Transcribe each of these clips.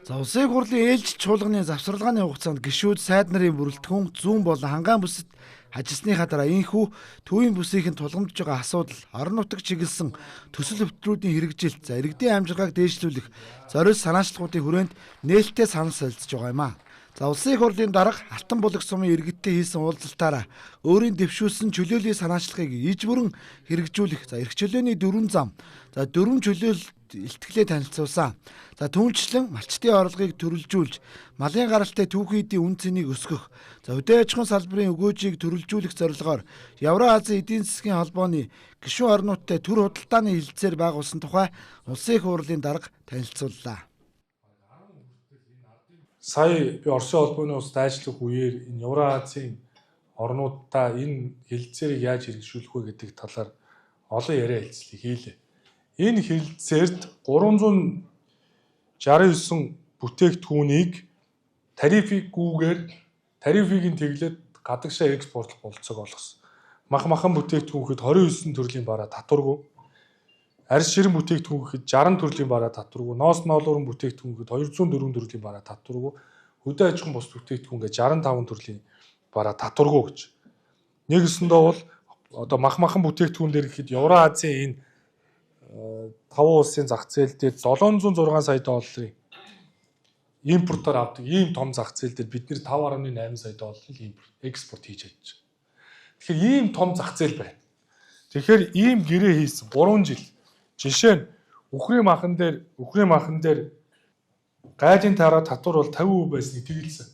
За улсын хурлын ээлжид чуулганы завсарлагын хугацаанд гишүүд сайд нарын бүрэлдэхүүн зүүн болон хангаан бүсэд хажисныхаа дараа энэхүү төвийн бүсийн тулгамдж байгаа асуудал орон нутаг чиглэсэн төсөл өвтрүүдийн хэрэгжилт за иргэдийн амжиргааг дээшлүүлэх зориулт санаачлагуудын хүрээнд нээлттэй санал солилцож байгаа юм а. За улсын хурлын дарга Алтан булаг сумын иргэдтэй хийсэн уулзалтаараа өөрийн дэвшүүлсэн чөлөөлийн санаачлагыг иж бүрэн хэрэгжүүлэх за эрх чөлөөний 4 зам за 4 чөлөөлөлт илтгэлээ танилцуулсан. За түүнчлэн малчтын орлогыг төрөлжүүлж, малын гаралтай түүхэн эдийн үн цэнийг өсгөх, за хөдөө аж ахуйн салбарын өгөөжийг төрөлжүүлэх зорилгоор Евразийн эдийн засгийн холбооны гишүүн орнуудтай төр худалдааны хэлэлцээр байгуулсан тухай улсын хурлын дарга танилцууллаа. Сая би Оросын холбооны улсад ажиллах үеэр энэ Евразийн орнуудаа энэ хэлэлцээрийг яаж хэрэгжүүлэх вэ гэдэг талаар олон яриа хэлцлийг хийлээ. Энэ хэлэлцээрд 369 бүтээгдэхүүнийг тарифыг нь теглээд гадагшаа экспортлох болцоог олгосон. Махан бүтээгдэхүүнхэд 29 төрлийн бараа татваргүй. Арьс ширэн бүтээгдэхүүнхэд 60 төрлийн бараа татваргүй. Ноос ноолуурын бүтээгдэхүүнхэд 204 төрлийн бараа татваргүй. Хөдөө аж ахуйн бус бүтээгдэхүүнгээд 65 төрлийн бараа татваргүй гэж. Нэгэсэндээ бол одоо махан бүтээгдэхүүн дээр гэхэд Евразийн энэ 5 улсын зах зээл дээр 706 сая долларын импортоор авдаг ийм том зах зээл дээр бид нэр 5.8 сая долларын экспорт хийж чадж байгаа. Тэгэхээр ийм том зах зээл байна. Тэгэхээр ийм гэрээ хийсэн 3 жил. Жишээ нь Үхрийн махан дээр гайлын тараа татвар бол 50% байсныг тэгэлсэн.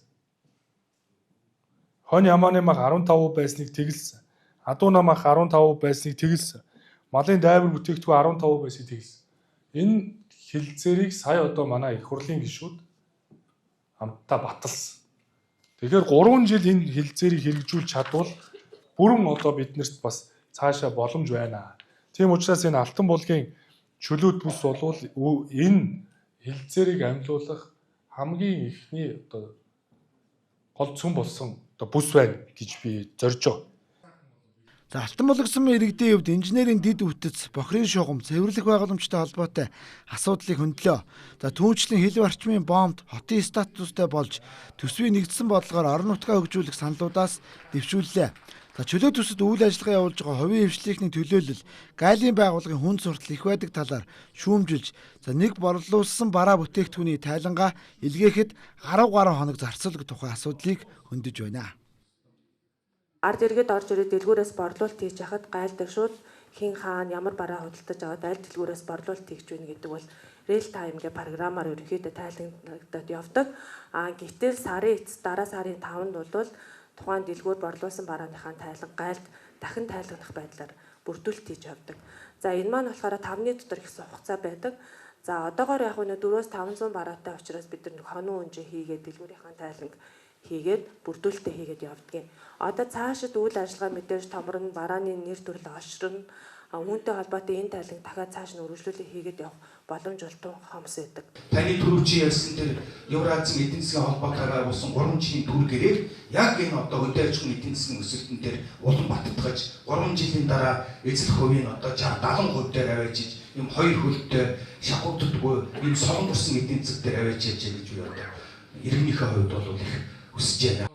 Хонь ямааны мах 15% байсныг тэгэлсэн. Адууна мах 15% байсныг тэгэлсэн. Малын дайвар бүтээгдэхүүн 15% байсныг тэгэлсэн. Энэ хэлэлцээрийг сая одоо манай их хурлын гишүүд хамтдаа баталсан. Тэгэхээр 3 жил энэ хэлэлцээрийг хэрэгжүүлж чадвал бүрэн одоо биднэрт бас цаашаа боломж байна. Тийм учраас энэ Алтан булгийн чөлөөт бүс болвол энэ хэлэлцээрийг амьлуулах хамгийн ихний одоо гол цөм болсон одоо бүс байна гэж би зорж байгаа. За Алтан булаг сумын иргэдийн хувьд инженерийн дид үтц, бохирын шугам, цэвэрлэх байгууламжтай холбоотой асуудлыг хөндлөө. За түүнчлэн хил орчмын бомбд хотын статустай болж төсвийн нэгдсэн бодлогоор орон нутгаа хөгжүүлэх саналуудаас дэвшүүллээ. За чөлөө төсөд үйл ажиллагаа явуулж байгаа хувийн хвшлийнхний төлөөлөл, гайлын байгууллагын хүн суртал их байдаг талаар шүүмжилж, за нэг борлуулсан бараа бүтээгдэхүүний тайлангаа илгээхэд 10 гаруй хоног зарцуулах тухай асуудлыг хөндөж байна. Ард иргэд орж ирээд дэлгүүрээс борлуулалт хийж хахад гайл дээр шууд хин хаан ямар бараа худалдаж аваад аль дэлгүүрээс борлуулалт хийж байна гэдэг бол real time гэ програмаар ерөнхийдөө тайлбарлагдаад явдаг. Гэтэл сарын эцэс дараа сарын 5-нд бол тухайн дэлгүүр борлуулсан барааныхаа тайлан гайлд дахин тайлгнах байдлаар бүрдүүлэлт хийж явдаг. За энэ маань болохоор 5-ны дотор их хугацаа байдаг. За одоогоор яг нь 400-500 бараатай учраас бид нар хонуу үнжээ хийгээд дэлгүүрийнхаа тайланг хийгээд бүрдүүлэлтээ хийгээд явдгийн. Одоо цаашид үйл ажиллагаа мэдээж томрон барааны нэр төрөл олширно. Үүнтэй холбоотой энэ тайланг дахиад цааш нь үргэлжлүүлээ хийгээд явах боломж олтон хомс байдаг. Таны түрүүчийн ярьсан тэр Евразийн эдийн засгийн холбоотойгоо болсон 3 жилийн түргээрээ яг энэ одоо хөдөө аж ахуйн эдийн засгийн өсөлтөн дээр улам баттгаж 3 жилийн дараа эзлэх хувийн одоо 60-70% дээр аваачиж юм 2 хөлтөй шахууддаггүй энэ солон бурсан эдийн засаг дээр аваачиж гэж би одоо иргэнийхээ хувьд бол их хүсэж байна.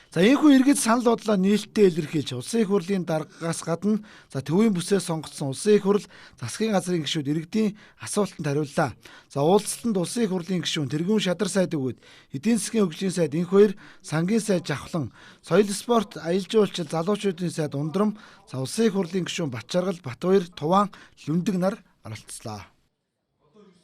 За энэхүү иргэд санал бодлоо нээлттэй илэрхийлж улсын их хурлын даргаас гадна за төвийн бүсээ сонгогдсон улсын их хурл засгийн газрын гишүүд иргэдийн асуултанд хариуллаа. За уулзалтанд улсын их хурлын гишүүн Тэргүүн Шадар сайд өгөөд эдийн засгийн хөгжлийн сайд энх хоёр, сангийн сайд Жавхлан, соёл спорт, аялал жуулчлал залуучуудын сайд Ундрам, за улсын их хурлын гишүүн Батчаргал, Батбаяр, Туваан, Лүндэг нар оролцлоо.